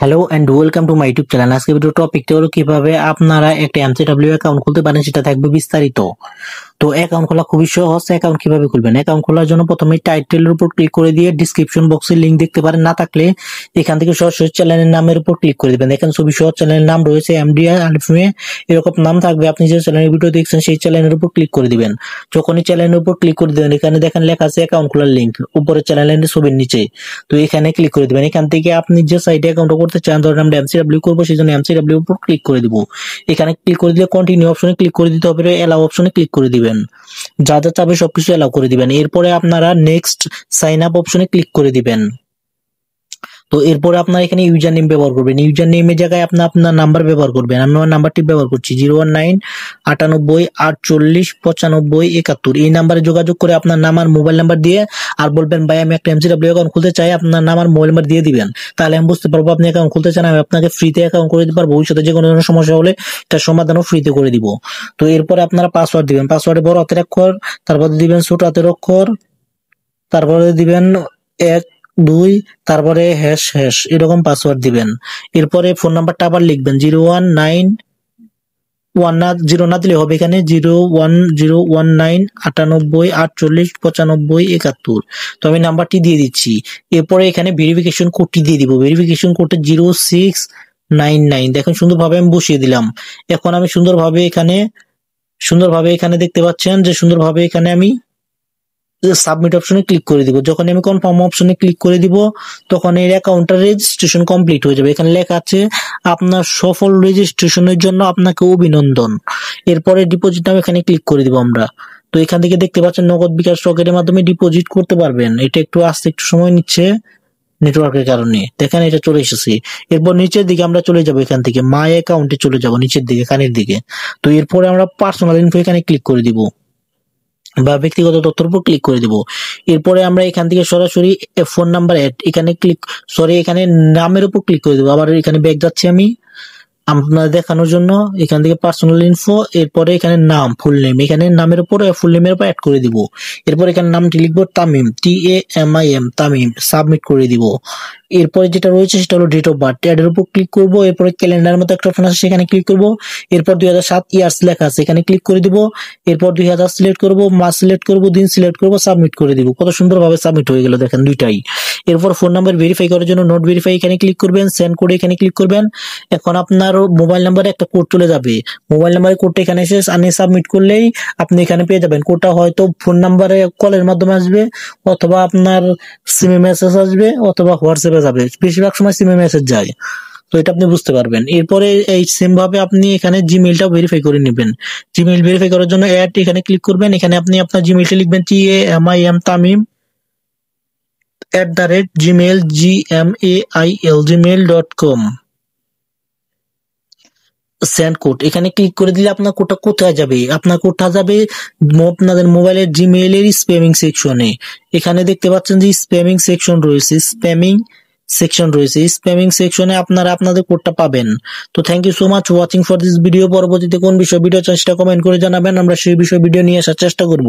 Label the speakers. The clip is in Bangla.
Speaker 1: Hello and welcome to my YouTube channel. আজকে ভিডিও টপিকটা হলো কিভাবে আপনারা একটা এমসিডব্লিউ অ্যাকাউন্ট খুলতে পারেন, সেটা থাকবে বিস্তারিত। তো অ্যাকাউন্ট খোলা খুবই সহজ। অ্যাকাউন্ট কিভাবে খুলবেন? অ্যাকাউন্ট খোলার জন্য প্রথমে টাইটেলের উপর ক্লিক করে দিয়ে ডিসক্রিপশন বক্সে লিংক দেখতে পারেন, না থাকলে এখান থেকে সরাসরি চ্যানেলের নামের উপর ক্লিক করে দিবেন। এখানে ছবি সহ চ্যানেলের নাম রয়েছে, এমডিআর আলিফে এরকম নাম থাকবে। আপনি যে চ্যানেলের ভিডিও দেখছেন সেই চ্যানেলের উপর ক্লিক করে দিবেন। যখনই চ্যানেলের উপর ক্লিক করে দিবেন, এখানে দেখেন লেখা আছে অ্যাকাউন্ট খোলার লিংক, উপরে চ্যানেলের ছবির নিচে। তো এখানে ক্লিক করে দিবেন। এখান থেকে আপনি যে সাইটে অ্যাকাউন্ট করতে চান, ধরেন আমরা এমসিডব্লিউ করবো, সেই জন্য এমসিডব্লিউ উপর ক্লিক করে দিব। এখানে ক্লিক করে দিলে কন্টিনিউ অপশনে ক্লিক করে দিতে হবে, এলাও অপশনে ক্লিক করে দিবেন। যা যা চাবে সবকিছু এলাও করে দিবেন। এরপরে আপনারা নেক্সট সাইন আপ অপশনে ক্লিক করে দিবেন। তো এরপরে আপনারা এখানে ইউজার নেম ব্যবহার করবেন। ইউজার নেমের জায়গায় আপনার নাম্বার ব্যবহার করবেন। আমি আমার নাম্বারটি ব্যবহার করছি 019 98 48 95 71। এই নাম্বারে যোগাযোগ করে আপনার নাম আর মোবাইল নাম্বার দিয়ে আর বলবেন ভাই আমি একটা এমসিডব্লিউ অ্যাকাউন্ট খুলতে চাই, আপনার নাম আর মোবাইল নাম্বার দিয়ে দিবেন। তাহলে আমি বুঝতে পারবো আপনি অ্যাকাউন্ট খুলতে চান, আমি আপনাকে ফ্রিতে অ্যাকাউন্ট করে দিতে পারবো। ভবিষ্যতে যে কোনো ধরনের সমস্যা হলে তার সমাধানও ফ্রিতে করে দিব। তো এরপরে আপনারা পাসওয়ার্ড দিবেন। পাসওয়ার্ডে বড় হাতের অক্ষর, তারপরে দিবেন ছোট হাতের অক্ষর, তারপরে দিবেন 1 2, তারপরে হ্যাশ হ্যাশ এরকম পাসওয়ার্ড দিবেন। এরপরে ফোন নাম্বারটা আবার লিখবেন 019 না, 0 না দিলে হবে, এখানে 01019 98 48 95 71। তো আমি নাম্বারটি দিয়ে দিচ্ছি। এরপরে এখানে ভেরিফিকেশন কোডটি দিয়ে দিব। ভেরিফিকেশন কোডটা 0699। দেখুন সুন্দরভাবে আমি বসিয়ে দিলাম। এখন আমি সুন্দরভাবে এখানে দেখতে পাচ্ছেন যে সুন্দরভাবে এখানে আমি সাবমিট অপশনে ক্লিক করে দিব। যখন আমি কনফার্ম অপশনে ক্লিক করে দিব, তখন এই অ্যাকাউন্টটা রেজিস্ট্রেশন কমপ্লিট হয়ে যাবে। এখানে লেখা আছে আপনার সফল রেজিস্ট্রেশনের জন্য আপনাকে অভিনন্দন। এরপরে ডিপোজিট নামে এখানে ক্লিক করে দিব আমরা। তো এখান থেকে দেখতে পাচ্ছেন নগদ বিকাশ রকেটের মাধ্যমে ডিপোজিট করতে পারবেন। এটা একটু আসতে একটু সময় নিচ্ছে নেটওয়ার্কের কারণে। দেখেন এটা চলে এসেছে। এরপর নিচের দিকে আমরা চলে যাব, এখান থেকে মাই অ্যাকাউন্টে চলে যাব, নিচের দিকে কানের দিকে। তো এরপরে আমরা পার্সোনাল ইনফো এখানে ক্লিক করে দিব বা ব্যক্তিগত তথ্যের উপর ক্লিক করে দিব। এরপরে আমরা এখান থেকে সরাসরি ফোন নাম্বার এখানে নামের উপর ক্লিক করে দেবো। আবার এখানে ব্যাক যাচ্ছি আমি আপনার দেখানোর জন্য। এখান থেকে পার্সোনাল ইনফো, এরপরে এখানে নাম, ফুল নেম, এখানে নামের উপর ফুল নেমের উপর অ্যাড করে দিব। এরপর এখানে নামটি লিখবো তামিম, TAMIM, তামিম, সাবমিট করে দিব। এরপরে যেটা রয়েছে সেটা হলো ডেট অফ বার্থ, এর উপর ক্লিক করব। এরপরে ক্যালেন্ডার মতো একটা অপশন আছে, সেখানে ক্লিক করব। এরপর 2007 ইয়ার্স লেখা আছে, এখানে ক্লিক করে দিব। এরপর 2000 সিলেক্ট করব, মাস সিলেক্ট করব, দিন সিলেক্ট করব, সাবমিট করে দিব। কত সুন্দরভাবে সাবমিট হয়ে গেল দেখেন দুইটাই। এরপর ফোন নাম্বার ভেরিফাই করার জন্য নোট ভেরিফাই এখানে ক্লিক করবেন, সেন্ড কোড এখানে ক্লিক করবেন। এখন আপনার মোবাইল নাম্বারে একটা কোড চলে যাবে। মোবাইল নাম্বারের কোডটা এখানে এসে আনে সাবমিট করলেই আপনি এখানে পেয়ে যাবেন। কোডটা হয়তো ফোন নাম্বারে কলের মাধ্যমে আসবে, অথবা আপনার সিমে মেসেজ আসবে, অথবা হোয়াটসঅ্যাপে যাবে। বেশিরভাগ সময় সিমে মেসেজ যায়। তো এটা আপনি বুঝতে পারবেন। এরপরে এই সেম ভাবে আপনি এখানে জিমেইলটাও ভেরিফাই করে নেবেন। জিমেইল ভেরিফাই করার জন্য অ্যাড এখানে ক্লিক করবেন। এখানে আপনি আপনার জিমেইলটা লিখবেন TAMIM, Tamim @gmail.com। Send code এখানে ক্লিক করে দিলে আপনার কোডটা কোথায় যাবে? আপনার কোডটা যাবে আপনাদের মোবাইলের জিমেইলের স্প্যামিং সেকশনে। এখানে দেখতে পাচ্ছেন যে স্প্যামিং সেকশনে আপনারা আপনাদের কোডটা পাবেন। তো thank you so much watching for this video. পরবর্তীতে কোন বিষয় ভিডিও চাই সেটা কমেন্ট করে জানাবেন, আমরা সেই বিষয় ভিডিও নিয়ে আসার চেষ্টা করব।